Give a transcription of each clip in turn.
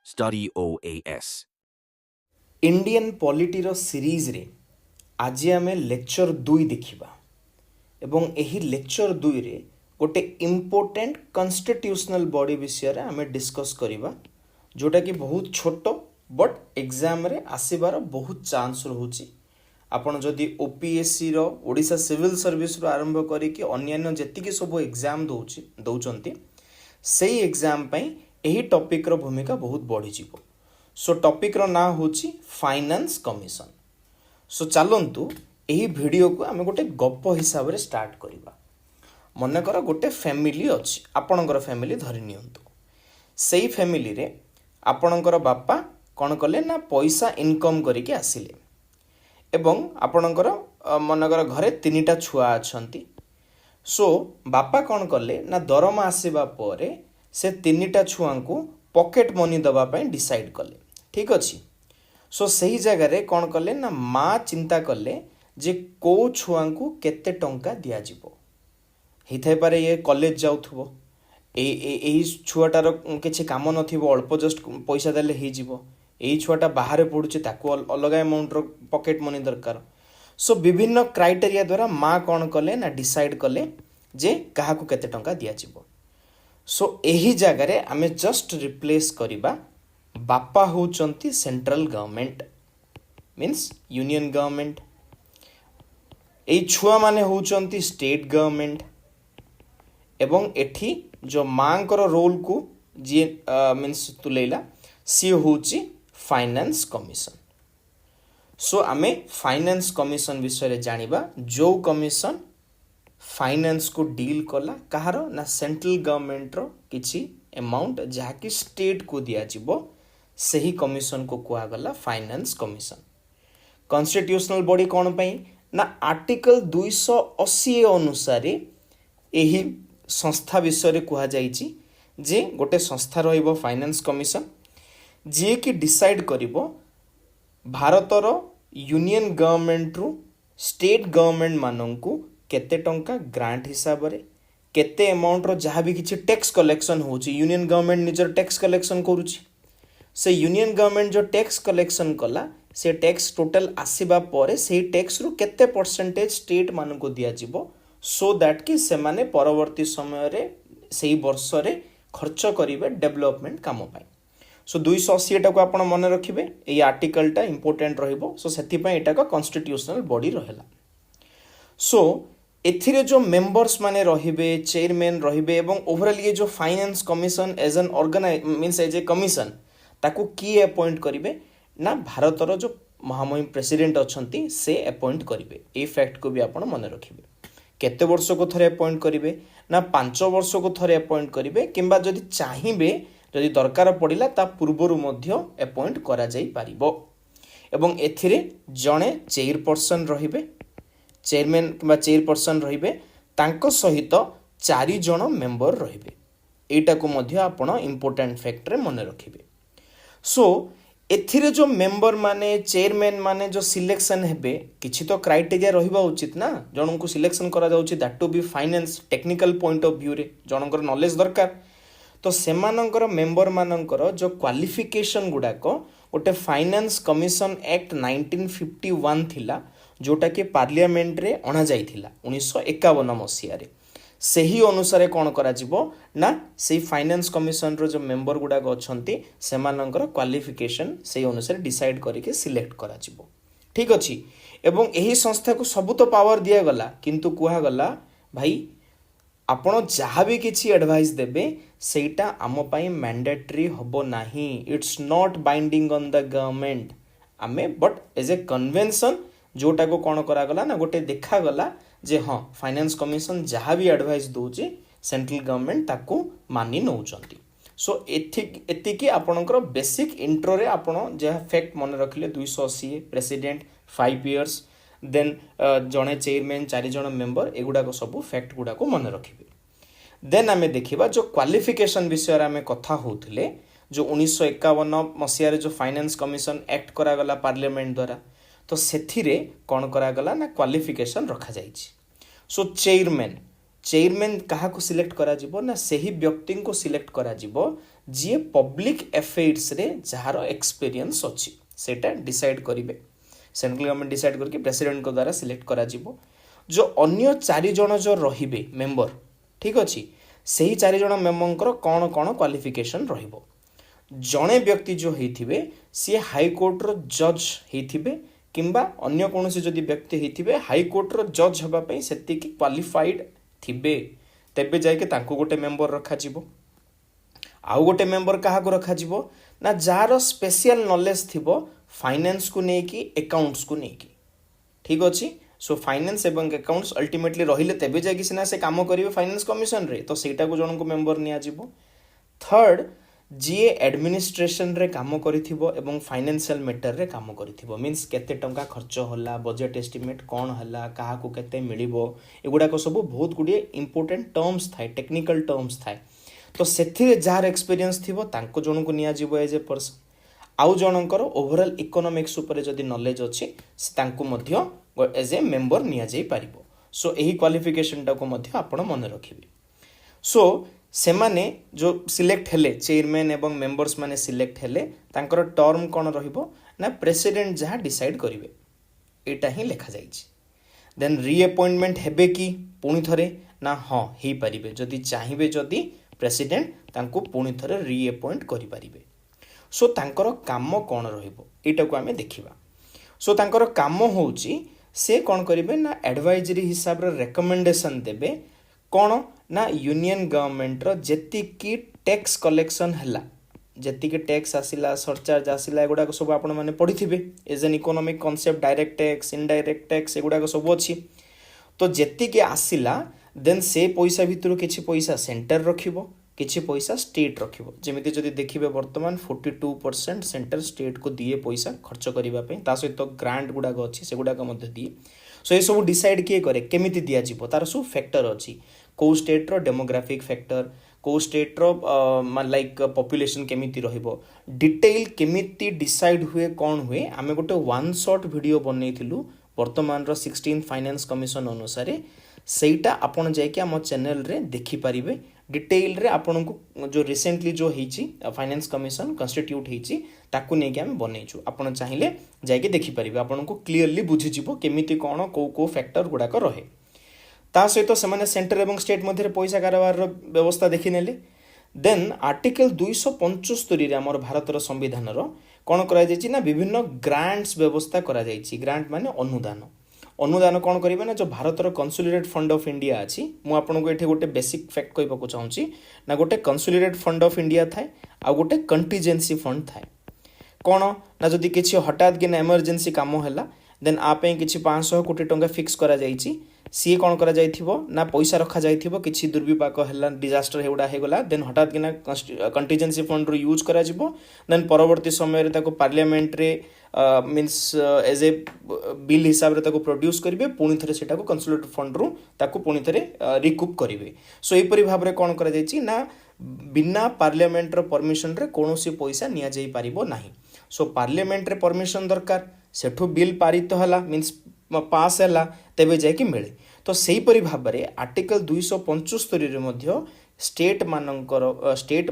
Study OAS. Indian पॉलिटीर series रे आज आम लेक्चर 2 देखिबा एवं एही लेक्चर 2 रे गोटे इम्पोर्टेंट कॉन्स्टिट्यूशनल बॉडी विषय रे आम डिस्कस करिबा जोटा कि बहुत छोट बट एग्जाम रे आसीबार बहुत चांस रहउची। आपण जदि ओपीएससी रो ओडिशा सिविल सर्विस रो आरंभ करिकि अन्यान्य जेतिकी सब एग्जाम दौचंती सेही एग्जाम पई एही टॉपिक रो भूमिका बहुत बढ़ी जीवो। सो टॉपिक रो ना होची फाइनेंस कमिशन। सो चलंतु एही वीडियो को आमे गोटे गप हिसाब रे स्टार्ट करिबा। मन कर गोटे फैमिली अछि, आपणकर फैमिली धरि नियंतु। सेही फैमिली रे आपणकर बापा कोन कले ना पैसा इनकम करिके आसिले एवं आपणकर मनकर घरे तीनटा छुआ अछंती। सो बापा कोन कले ना दरमा आसीबा परे से तीनटा छुआ को पॉकेट मनी दबा पय डिसाइड कले। ठीक अछि। सो सही जगह रे कोन कले ना माँ चिंता कले जे को छुआ को केते टंका दिया जिवो। हिथाय पारे ये कॉलेज जाउथबो, एही छुआटार किछि काम नथिबो, अल्प जस्ट पैसा देले ही जिवो। एही छुआटा बाहर पढुचे ताको अलग अमाउंट रो पॉकेट मनी दरकार। सो विभिन्न क्राइटेरिया द्वारा माँ कोन कले ना डिसाइड कले जे काहा को केते टंका दिया जिवो। सो एही जगह रे आमे जस्ट रिप्लेस करिबा बापा होचंती central government means union government, एई छुआ माने होचंती स्टेट गवर्नमेंट एवं एठी जो मांकर रोल को जी मीन्स तुलेला सी होची फाइनेंस कमिशन। सो आमे फाइनेंस कमिशन विषय रे जानिबा जो कमिशन फाइनेंस को डील कला कहार ना सेंट्रल गवर्नमेंट रो किछि अमाउंट जहा कि स्टेट को दिया जिवो सही कमिशन को कुआ गला फाइनेंस कमिशन। कॉन्स्टिट्यूशनल बॉडी कोन पई ना आर्टिकल 280 अनुसार एही संस्था विषय रे कुआ जाईची जे गोटे संस्था रहिबो फाइनेंस कमिशन जे कि डिसाइड करिवो भारतर यूनियन गवर्नमेंट रु स्टेट गवर्नमेंट माननकु केते टंका ग्रांट हिसाब रे केते अमाउंट रो जहाँ भी किछि टैक्स कलेक्शन होची। यूनियन गवर्नमेंट निजर टैक्स कलेक्शन करूची, से यूनियन गवर्नमेंट जो टैक्स कलेक्शन कला से टैक्स टोटल आसीबा परे से टैक्स रु केते परसेंटेज स्टेट मान को दिया जिवो सो दैट कि से माने परवर्ती समय रे सेही वर्ष रे खर्च करिवे डेवलपमेंट काम पाई। सो 280 टा को आपण मन रखिबे, एई आर्टिकल टा इंपोर्टेंट रहिबो। सो सेति पई एटा को कॉन्स्टिट्यूशनल बॉडी रहेला। सो एथिरे जो मेंबर्स माने रहिबे, चेयरमैन रहिबे एवं ओवरऑल ये जो finance commission as an organise means as a commission ताको की अपॉइंट करिवे ना भारतर जो महामहिम प्रेसिडेंट अछंती से अपॉइंट करिवे। ए फैक्ट को भी आपण मन रखिबे। केते वर्ष को थरे अपॉइंट करिवे ना 5 वर्ष को थरे अपॉइंट करिवे किंबा जदि चाहिबे जदि दरकार पड़िला ता पूर्वरु मध्य अपॉइंट करा जाई पारिबो। एवं एथिरे जणे चेयरपर्सन रहिबे, चेयरमैन किंबा चेयरपर्सन रहिबे, तांको सहित 4 जण मेंबर रहिबे। एटा को मध्य आपण इंपोर्टेंट फैक्ट रे मन रखिबे। सो एथिरे जो मेंबर माने चेयरमैन माने जो सिलेक्शन हेबे किछि तो क्राइटेरिया रहिबा उचित ना। जणन को सिलेक्शन करा जाउची that to be finance technical point of view रे जणनकर नॉलेज दरकार। तो सेमानंकर मेंबर मानंकर जो क्वालिफिकेशन गुडा को गोटे फाइनेंस कमिशन एक्ट 1951 थिला जोटा कि पार्लियामेंट रे अणा जाइथिला 1951 मसिया रे। सही अनुसार कौन करा जिवो ना से फाइनेंस कमिशन रो जो मेंबर गुडा अछंती सेमानंकर क्वालिफिकेशन से अनुसार डिसाइड करके सिलेक्ट करा जिवो। ठीक अछि। एवं एही संस्था को सब तो पावर दिया गला किंतु कुहा गला भाई आपण जहाँ भी किसी एडवाइस देबे सेटा आम पाई मैंडेटरी हबो नाही। It's not binding on the government आमे बट एज ए कन्वेंशन जोटा को कौन करा गला ना गोटे देखा गला जे हाँ फाइनेंस कमिशन जहाँ भी एडवाइस दौचे सेंट्रल गवर्नमेंट ताको मानि नौचंती। सो एतिकी आपणकर बेसिक इंट्रो रे आपण जे फैक्ट मन रखिले 280 प्रेसिडेंट 5 इयर्स देन जणे चेयरमैन 4 जण मेंबर एगुडा को सब फैक्ट गुडा को मन रखिबे। देन आमे देखिबा जो क्वालिफिकेशन विषय रे आमे कथा होउथिले जो 1951 मसिया रे जो फाइनेंस कमिशन एक्ट करा गला पार्लियामेंट द्वारा तो सेथिरे कौन करा गला ना क्वालिफिकेशन रखा जाइछि। सो चेयरमैन चेयरमैन क्या सिलेक्ट करा जिवो ना सही व्यक्ति को सिलेक्ट करा जिवो जी पब्लिक अफेयर्स रे जार एक्सपीरियंस अच्छी सेटा डिसाइड करेंगे सेंट्रल गवर्नमेंट डिसाइड करके प्रेसिडेंट को द्वारा सिलेक्ट करा जिवो जो अन्य 4 जन जो रहिबे मेंबर ठीक अच्छी से ही 4 जन मेंबर कौन कौन क्वालिफिकेशन रहिबो जड़े व्यक्ति जो होते सी हाईकोर्टर जज होते किंबा अन्य कौन जदि व्यक्ति होते हाईकोर्टर जज होगापी से क्वालिफाइड थिबे तेबे जाके तांको गोटे मेंबर रखा जिवो आउ गोटे मेंबर क्या रखा जिवो ना जार स्पेशल नॉलेज थिबो फाइनेंस को लेकी अकाउंट्स को लेकी ठीक अच्छी सो फाइनेंस एवं अकाउंट्स अल्टीमेटली रहिले तेबे जाके सिना से काम करिवे फाइनेंस कमिशन रे तो सेटा को जन को मेंबर निया जिवो थर्ड जी एडमिनिस्ट्रेशन रे काम करिथिबो एवं फाइनेंशियल मैटर रे काम करिथिबो मींस केते टंका खर्च होला बजेट एस्टिमेट कोन हला काहा को केते मिलिबो एगुडा को सब बहुत गुडी इंपोर्टेंट टर्म्स थाए टेक्निकल टर्म्स थाए तो सेथिरे जार एक्सपीरियंस थिबो तांको जन को निया जिवो एज ए पर्सन आउ जनकर ओवरऑल इकोनॉमिक्स ऊपर जदि नॉलेज अछि से तांको मध्य एज ए मेंबर निया जाई पारिबो सो एही क्वालिफिकेशन टा को मध्य आपण मन रखिबे सो से माने जो सिलेक्ट हेले चेयरमैन एवं मेंबर्स माने सिलेक्ट हेले तांकर टर्म कौन रहिबो ना प्रेसिडेंट जहाँ डिसाइड करिवे एटा ही लिखा जाइछि देन रीअपॉइंटमेंट हेबे कि पुणी थरे ना हाँ ही पारिबे जदि चाहिबे जदि प्रेसिडेंट तांको पुणी थरे रीअपॉइंट करि पारिबे सो तांकर काम कौन रहिबो एटा को हमें देखिबा सो तांकर काम होउची से कौन करिवे ना एडवाइजरी हिसाब रे रिकमेंडेशन देबे कौन ना यूनियन गवर्नमेंट रो जेतिकी टैक्स कलेक्शन हैला जेतिकी टैक्स आसिला सरचार्ज आसिला एगुडा सब आपण माने पढ़िथिबे as an economic concept direct tax indirect tax एगुडा सब अछि तो जेतिकी आसिला देन से पैसा भितर किछि पैसा सेंटर रखिबो किछि पैसा स्टेट रखिबो जेमिति जदि देखिबे वर्तमान 42% सेंटर स्टेट को दिए पैसा खर्च करिबा पे ता सहित ग्रांट गुडा अछि से गुडा मध्य दिए सो ये सब डिसाइड किए करे केमिति दिया जिवो तार सब फैक्टर अछि को स्टेट रो डेमोग्राफिक फैक्टर को स्टेट रो लाइक पॉपुलेशन केमिति रहिबो डिटेल केमिति डिसाइड हुए कौन हुए आमे गोटे वन शॉट वीडियो बनैथिलु वर्तमान रो 16 फाइनेंस कमिशन अनुसार सेटा आपण जायके हम चैनल रे देखि परिबे डिटेल रे आपण को जो रिसेंटली जो हेची फाइनेंस कमिशन कन्स्टिट्यूट हेची ताकू नेके हम बनैछु आपण चाहिले जायके देखि परिबे आपण को क्लियरली बुझि जिवो केमिति कोन को फैक्टर गुडा को रहे ता सहित से सेंटर एवं स्टेट मध्य पैसा कारोबार व्यवस्था देखि नेले देन आर्टिकल 275 आमर भारतर संविधान कौन करा जायछि ना विभिन्न ग्रांट्स व्यवस्था करा जायछि ग्रांट माने अनुदान अनुदान कौन करेंगे ना जो भारतर कंसोलिडेटेड फंड ऑफ इंडिया अच्छी मु आपको ये गोटे बेसिक फैक्ट कहवाक चाहूँगी ना गोटे कंसोलिडेटेड फंड ऑफ इंडिया थाए आ गोटे कंटीजेंसी फंड थाए कौन ना जदि किसी हठात कि इमरजेंसी काम है देन आप किसी 500 कोटी टंका फिक्स करा जायछि सी कौन करा जाइथिबो ना पैसा रखा जाइथिबो किछि दुर्विपाक हैला डिजास्टर हेउडा हेगला देन हठात कि ना कंटीजेंसी फंड रो यूज करा जिवो देन परवर्ती समय रे ताको पार्लियामेंट रे मीन्स एज ए बिल हिसाब रे ताको प्रोड्यूस करिवे पुणी थरे सेटा को कंसोलिडेटेड फंड रो ताको पुणी थरे रिकूप करिवे सो एपरि भाबरे कोन करा जायछि ना बिना पार्लियामेंट रो परमिशन रे कोनोसी पैसा निया जाई पारिबो नाही सो पार्लियामेंट रे परमिशन दरकार सेठो बिल पारित हला मीन्स पास है तेबे जाकि मिले तो सेहीपरि भाव में आर्टिकल 275 रे मध्य स्टेट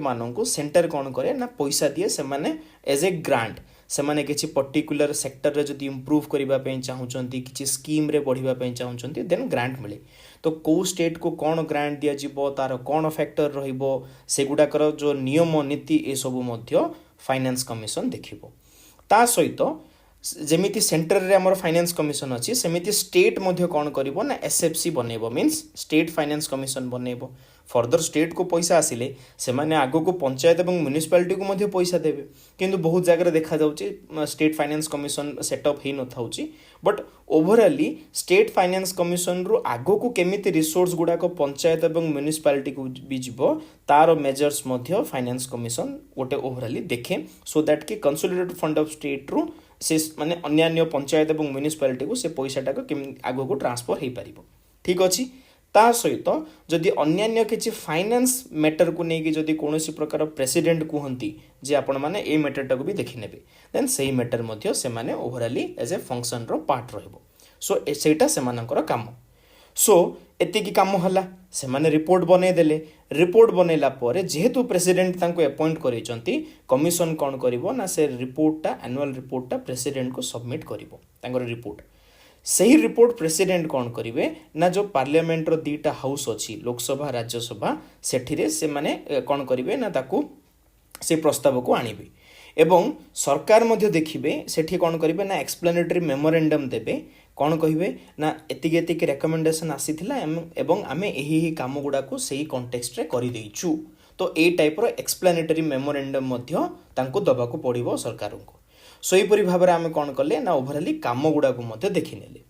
मानक सेंटर कौन करे ना पैसा दिए से माने एज ए ग्रांट से माने किसी पर्टिकुलर सेक्टर रे जदि इम्प्रूव करबा पे चाहूचंती किसी स्कीम रे बढ़िबा पे चाहूचंती देन ग्रांट मिले तो को स्टेट को कौन ग्रांट दिया जिवो तार कौन फैक्टर रहिबो सेगुडाकर जो नियम नीति ए सब मध्य फाइनेंस कमिशन देखिबो ता सहित जेमिति सेंटर रे हमर फाइनेंस कमिशन अछि सेमिति स्टेट मध्य कोन करिवो ना एसएफसी बनेबो मींस स्टेट फाइनेंस कमिशन बनेबो फर्दर स्टेट को पैसा आसिले से माने आगो को पंचायत एवं म्युनिसिपालिटी को मध्य पैसा देबे किंतु बहुत जगह देखा जाउची स्टेट फाइनेंस कमिशन सेटअप हे न थाउची बट ओवरऑली स्टेट फाइनेंस कमिशन रो आगो को केमिति रिसोर्स गुडा को पंचायत एवं म्युनिसिपालिटी को भी जिवो तार मेजर्स मध्य फाइनेंस कमिशन गोटे ओवरऑली देखे सो दैट कि कंसोलिडेटेड फंड ऑफ स्टेट रो से माने अन्य पंचायत एवं म्युनिसिपालिटी को से पैसाटा को आगो को ट्रांसफर हो पार ठीक अच्छी ता सहित जदि अन्य किसी फाइनेंस मैटर को लेकिन जदि कौन प्रकार प्रेसिडेंट कहती जे आपण मैंने ये मैटरटा को भी देखी ने देन से मैटर मध्य से माने ओवरऑली एज ए फंक्शन रो पार्ट रहिबो सो सेटा सेमानकर काम सो एतिकी काम हला से माने रिपोर्ट बनेदेले रिपोर्ट बनैला पर जेहेतु प्रेसिडेंट तांको अपॉइंट करैचंती कमिशन कौन करिवो ना से रिपोर्टटा एनुअल रिपोर्टटा प्रेसिडेंट को सबमिट करिवो तांकर रिपोर्ट सही रिपोर्ट प्रेसिडेंट कौन करिवे ना जो पार्लियामेंट रो दीटा हाउस अछि लोकसभा राज्यसभा सेठिरे से माने कौन करिवे ना ताकू से प्रस्ताव को आनिबे एवं सरकार मध्य देखिबे सेठी कौन करिवे ना एक्सप्लेनेटरी मेमोरेंडम देबे कौन कहिबे ना एतिके एतिके रेकमेंडेशन आसीथिला एवं आमे एही काम गुडा को सही कॉन्टेक्स्ट रे करि देइछु तो ए टाइप रो एक्सप्लेनेटरी मेमोरेंडम मध्य तांको दबा को पड़िबो सरकार को सो एपरि भाबरे आमे कौन कले ना ओवरऑली काम गुडा को मध्य देखिनेले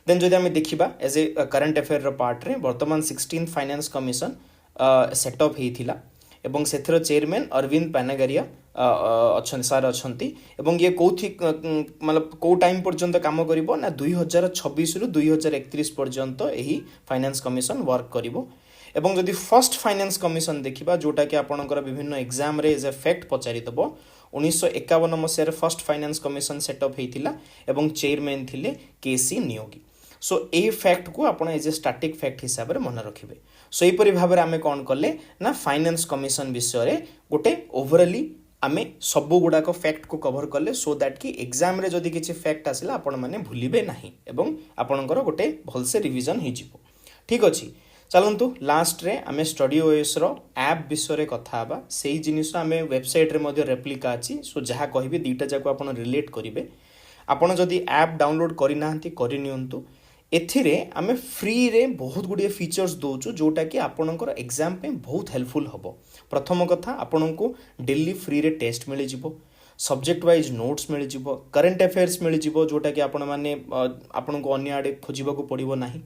देन जदि आमे देखिबा एज ए करंट अफेयर रो पार्ट रे वर्तमान 16th फाइनेंस कमिशन सेटअप हेइथिला एवं सेथर चेयरमैन अरविंद पानागारिया अच्छा सार अच्छा एवं ये कौथि मतलब कौ टाइम पर्यंत काम करिवो ना 2026 रु 2031 पर्यंत एही फाइनेंस कमिशन वर्क करिवो एवं जदि फर्स्ट फाइनेंस कमिशन देखिबा जोटा कि आपनकर विभिन्न एग्जाम रे एज ए फैक्ट पचारि दबो 1951 मसिया फर्स्ट फाइनेंस कमिशन सेटअप हेइथिला एवं चेयरमैन थिले केसी नियोगी सो ए फैक्ट को आपण एज ए स्टैटिक फैक्ट हिसाब रे मन रखिबे सो एपरि भाबरे आमे कोन करले ना फाइनेंस कमिशन विषय रे गोटे ओवरऑली आमे सबु गुडा को फैक्ट को कवर करले सो दैट कि एग्जाम रे जदि किछि फैक्ट आसिला आपण माने भूलिबे नाही एवं आपणकर गोटे भलसे रिवीजन हि जिवो ठीक अछि चलंतु लास्ट रे आमे स्टडी ओएस रो ऐप विषय रे कथा हबा सेही जिनिस आमे वेबसाइट रे मध्ये रेप्लिका अछि सो जहा कहिबे दीटा जाको आपण रिलेट करिवे आपण जदि ऐप डाउनलोड करि नाहंती करि नियंतु एथिरे आमे फ्री रे बहुत गुडिये फीचर्स दोचु जोटा कि आपणकर एग्जाम पे बहुत हेल्पफुल हबो प्रथम कथा आपणको डेली फ्री रे टेस्ट मिलि जिवो सब्जेक्ट वाइज नोट्स मिलि जिवो करंट अफेयर्स मिलि जिवो जोटा कि आपण माने आपणको अन्य आडे खोजिबाको पड़िबो नाही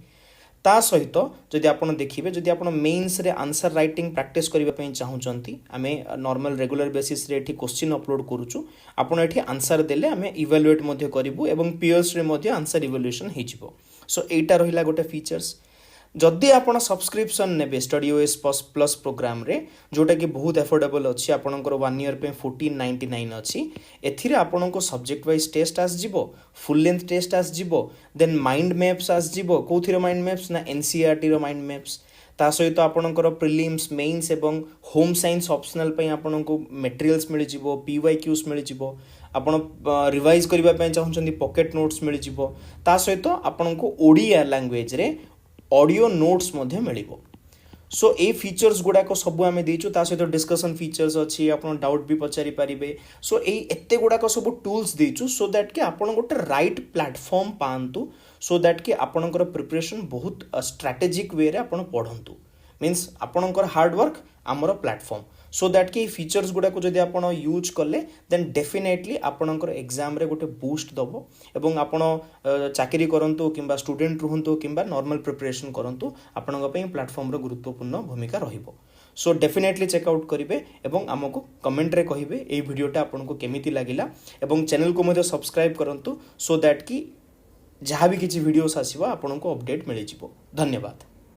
ता सहित जदि आपण देखिबे जदि आपण मेंस रे आंसर राइटिंग प्रैक्टिस करिबा पई चाहुचंती आमे नॉर्मल रेगुलर बेसिस रे एठी क्वेश्चन अपलोड करूछु आपण एठी आंसर देले आमे इवैल्यूएट मध्ये करिवु एवं पीएस रे मध्ये आंसर इवैल्यूएशन हिजिवो सो एटा रहिला गोटे फीचर्स जदि आपण सब्सक्रिप्शन नेबे स्टडी ओएस प्लस प्रोग्राम रे जोटा कि बहुत अफोर्डेबल अछि आपणकर 1 ईयर पे 1499 अछि एथिरे आपणको सब्जेक्ट वाइज टेस्ट आस जिवो फुल लेंथ टेस्ट आस जिवो देन माइंड मैप्स आस जिवो कोथिरे माइंड मैप्स ना एनसीईआरटी रो माइंड मैप्स ता सहित आपणकर प्रिलिम्स मेंस एवं होम साइंस ऑप्शनल पे आपणको मटेरियल्स मिल जिवो पीवाईक्यूज मिल जिवो आपण रिवाइज करबा पे चाहउछन्ती पॉकेट नोट्स मिल जिवो ता सहित आपणको ओडिया लैंग्वेज रे ऑडियो नोट्स मध्ये मिलिबो सो ए फीचर्स गुडा को सब आमे देचु ता सहित डिस्कशन फीचर्स अछि आपण डाउट भी पचारि पारिबे सो ए एते गुडा को सब टूल्स देचु सो दैट कि आपण गोटे राइट प्लेटफॉर्म पांतु सो दैट कि आपणकर प्रिपरेशन बहुत स्ट्रेटेजिक वे रे आपण पढंतु मींस आपणकर हार्ड वर्क हमर प्लेटफॉर्म सो दैट कि फीचर्स गुडा को जदि आपण यूज करले देन डेफिनेटली आपणकर एग्जाम रे गोटे बूस्ट दबो एवं आपण चाकरी करंतु किंबा स्टूडेंट रहंतु किंबा नॉर्मल प्रिपरेशन करंतु आपणक पई प्लेटफॉर्म रो गुरुत्वपूर्ण भूमिका रहिबो सो डेफिनेटली चेकआउट करिवे एवं हमको कमेंट रे कहिबे ए वीडियोटा आपनको केमिति लागिला एवं चैनल को मध्ये सब्सक्राइब करंतु सो दैट कि जहाँ भी किसी वीडियोस आसीबा आपनको अपडेट मिल जिवो धन्यवाद।